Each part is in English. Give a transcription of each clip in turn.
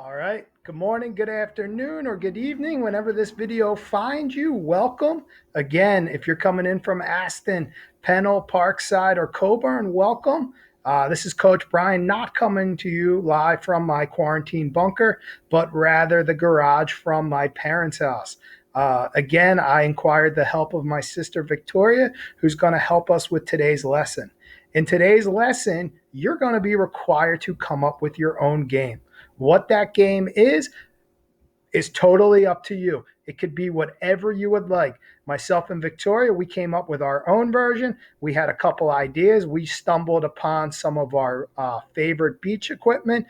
All right. Good morning, good afternoon, or good evening, whenever this video finds you. Welcome. Again, if you're coming in from Aston, Pennell, Parkside, or Coburn, welcome. This is Coach Brian, not coming to you live from my quarantine bunker, but rather the garage from my parents' house. Again, I inquired the help of my sister Victoria, who's going to help us with today's lesson. In today's lesson, you're going to be required to come up with your own game. What that game is totally up to you. It could be whatever you would like. Myself and Victoria, we came up with our own version. We had a couple ideas. We stumbled upon some of our favorite beach equipment,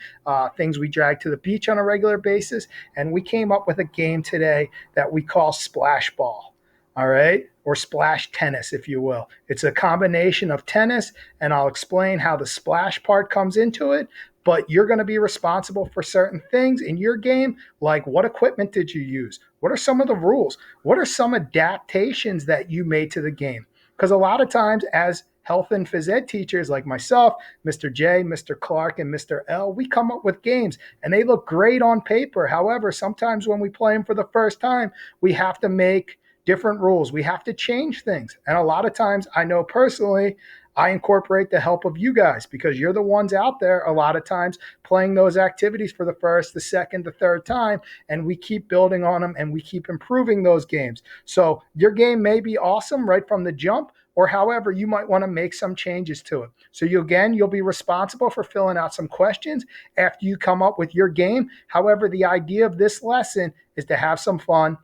things we drag to the beach on a regular basis, and we came up with a game today that we call Splash Ball. All right, or splash tennis, if you will. It's a combination of tennis, and I'll explain how the splash part comes into it. But you're going to be responsible for certain things in your game, like what equipment did you use? What are some of the rules? What are some adaptations that you made to the game? Because a lot of times, as health and phys ed teachers like myself, Mr. J, Mr. Clark, and Mr. L, we come up with games and they look great on paper. However, sometimes when we play them for the first time, we have to make different rules. We have to change things. And a lot of times, I know personally, I incorporate the help of you guys because you're the ones out there a lot of times playing those activities for the first, the second, the third time, and we keep building on them and we keep improving those games. So your game may be awesome right from the jump, or however, you might want to make some changes to it. So you'll be responsible for filling out some questions after you come up with your game. However, the idea of this lesson is to have some fun,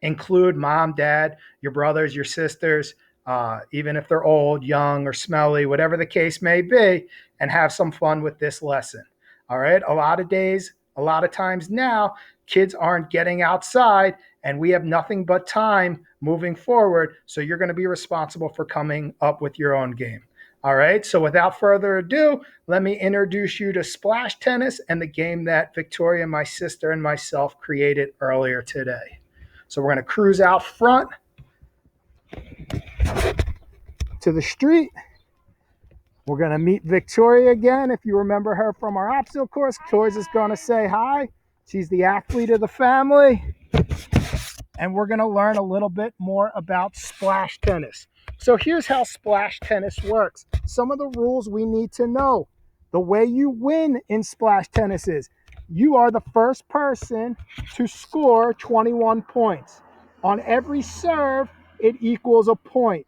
include mom, dad, your brothers, your sisters, even if they're old, young, or smelly, whatever the case may be, and have some fun with this lesson. All right. A lot of times now, kids aren't getting outside, and we have nothing but time moving forward. So you're going to be responsible for coming up with your own game. All right. So without further ado, let me introduce you to splash tennis and the game that Victoria, my sister, and myself created earlier today. So we're going to cruise out front to the street. We're going to meet Victoria again. If you remember her from our obstacle course, Toys is going to say hi. She's the athlete of the family. And we're going to learn a little bit more about splash tennis. So here's how splash tennis works. Some of the rules we need to know. The way you win in splash tennis is you are the first person to score 21 points. On every serve, it equals a point,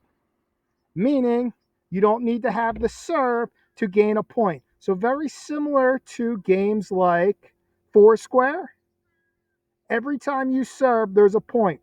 meaning you don't need to have the serve to gain a point. So very similar to games like Foursquare. Every time you serve, there's a point.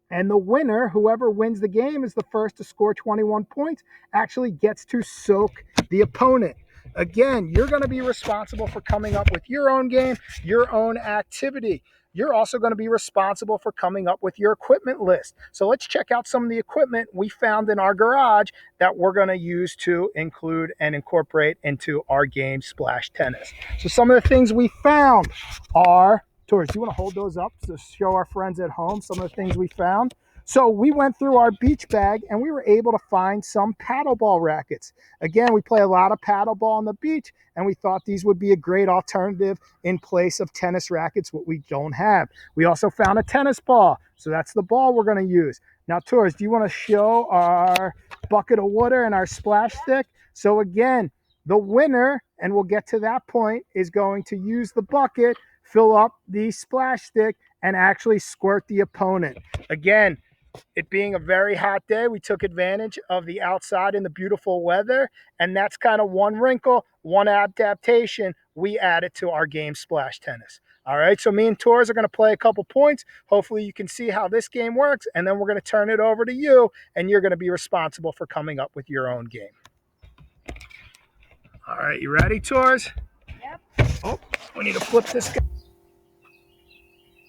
And the winner, whoever wins the game, is the first to score 21 points, actually gets to soak the opponent. Again, you're going to be responsible for coming up with your own game, your own activity. You're also going to be responsible for coming up with your equipment list. So let's check out some of the equipment we found in our garage that we're going to use to include and incorporate into our game, Splash Tennis. So some of the things we found are, Torres, do you want to hold those up to show our friends at home some of the things we found? So we went through our beach bag and we were able to find some paddleball rackets. Again, we play a lot of paddleball on the beach, and we thought these would be a great alternative in place of tennis rackets, what we don't have. We also found a tennis ball, so that's the ball we're going to use. Now, Torres, do you want to show our bucket of water and our splash stick? So again, the winner, and we'll get to that point, is going to use the bucket, fill up the splash stick, and actually squirt the opponent. Again, it being a very hot day, we took advantage of the outside and the beautiful weather, and that's kind of one wrinkle, one adaptation we added to our game, Splash Tennis. All right, so me and Torres are going to play a couple points. Hopefully you can see how this game works, and then we're going to turn it over to you, and you're going to be responsible for coming up with your own game. All right, you ready, Torres? Yep. Oh, we need to flip this guy.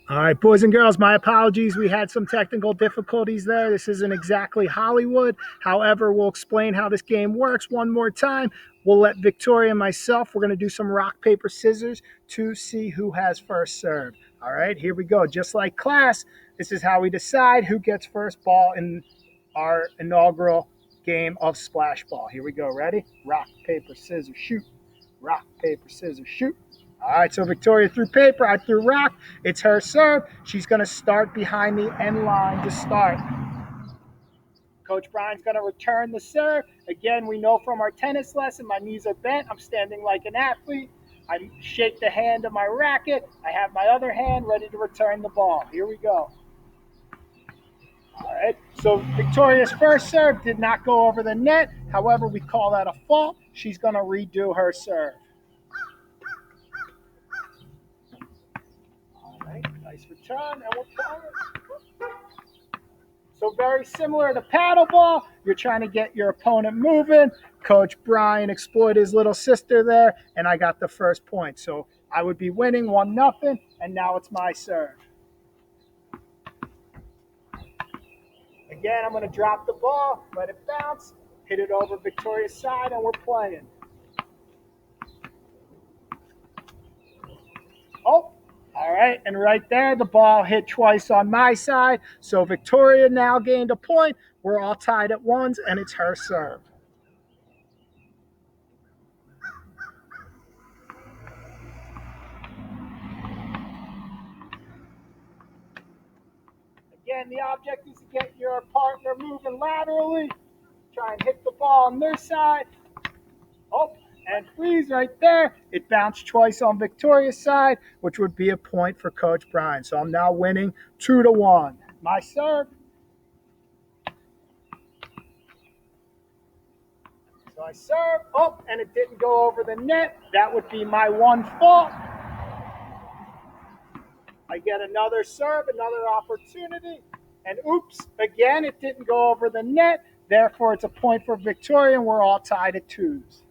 All right, boys and girls, my apologies. We had some technical difficulties there. This isn't exactly Hollywood. However, we'll explain how this game works one more time. We'll let Victoria and myself, we're going to do some rock, paper, scissors to see who has first serve. All right, here we go. Just like class, this is how we decide who gets first ball in our inaugural game of splash ball. Here we go. Ready? Rock, paper, scissors, shoot. Rock, paper, scissors, shoot. All All right, so Victoria threw paper, I threw rock. It's her serve. She's going to start behind the end line to start. Coach Brian's going to return the serve. Again, we know from our tennis lesson, my knees are bent. I'm standing like an athlete. I shake the hand of my racket. I have my other hand ready to return the ball. Here we go. All right, so Victoria's first serve did not go over the net. However, we call that a fault. She's going to redo her serve. All right, nice return, and we'll call it. So very similar to paddleball, you're trying to get your opponent moving. Coach Brian exploited his little sister there, and I got the first point. So I would be winning 1-0, and now it's my serve. Again, I'm going to drop the ball, let it bounce, hit it over Victoria's side, and we're playing. Oh, all right, and right there, the ball hit twice on my side. So Victoria now gained a point. We're all tied at ones, and it's her serve. Again, the object is to get your partner moving laterally. Try and hit the ball on their side. Oh, and please, right there, it bounced twice on Victoria's side, which would be a point for Coach Brian. So I'm now winning 2-1. My serve. So I serve. Oh, and it didn't go over the net. That would be my one fault. I get another serve, another opportunity. And oops, again, it didn't go over the net. Therefore, it's a point for Victoria, and we're all tied at 2s.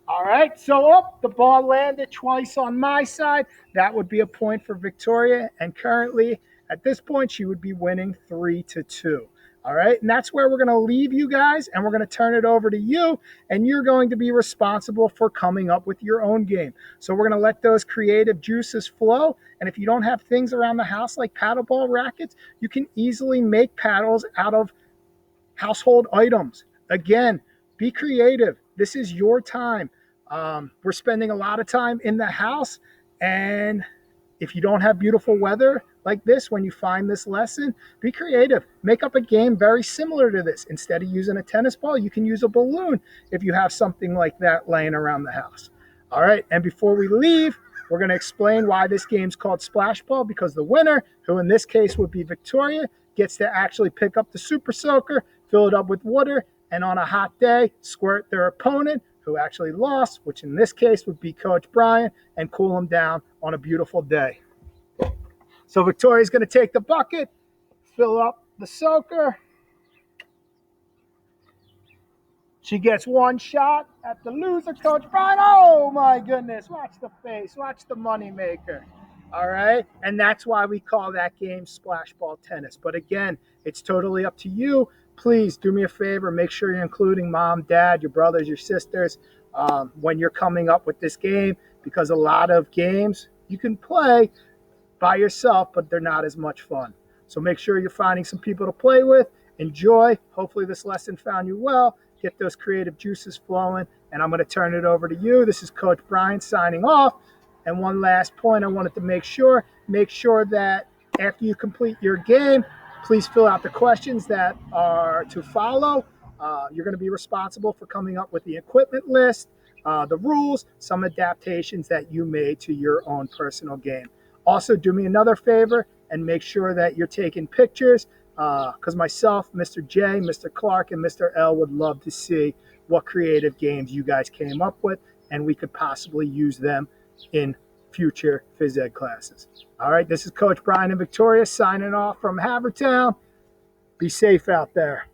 All right, so the ball landed twice on my side. That would be a point for Victoria. And currently, at this point, she would be winning 3-2. All right, and that's where we're going to leave you guys, and we're going to turn it over to you, and you're going to be responsible for coming up with your own game. So we're going to let those creative juices flow, and if you don't have things around the house like paddleball rackets, you can easily make paddles out of household items. Again, be creative. This is your time. We're spending a lot of time in the house, and if you don't have beautiful weather like this, when you find this lesson, be creative. Make up a game very similar to this. Instead of using a tennis ball, you can use a balloon if you have something like that laying around the house. All right, and before we leave, we're going to explain why this game's called Splash Ball, because the winner, who in this case would be Victoria, gets to actually pick up the Super Soaker, fill it up with water, and on a hot day, squirt their opponent, who actually lost, which in this case would be Coach Brian, and cool him down on a beautiful day. So Victoria's going to take the bucket, fill up the soaker. She gets one shot at the loser, Coach Brian. Oh, my goodness. Watch the face. Watch the moneymaker. All right? And that's why we call that game Splash Ball Tennis. But again, it's totally up to you. Please do me a favor. Make sure you're including mom, dad, your brothers, your sisters when you're coming up with this game, because a lot of games you can play by yourself, but they're not as much fun. So make sure you're finding some people to play with. Enjoy. Hopefully this lesson found you well. Get those creative juices flowing, and I'm going to turn it over to you. This is Coach Brian signing off. And one last point I wanted to make sure that after you complete your game, please fill out the questions that are to follow. You're going to be responsible for coming up with the equipment list, the rules, some adaptations that you made to your own personal game. Also, do me another favor and make sure that you're taking pictures, because myself, Mr. J, Mr. Clark, and Mr. L would love to see what creative games you guys came up with, and we could possibly use them in future phys ed classes. All right, this is Coach Brian and Victoria signing off from Havertown. Be safe out there.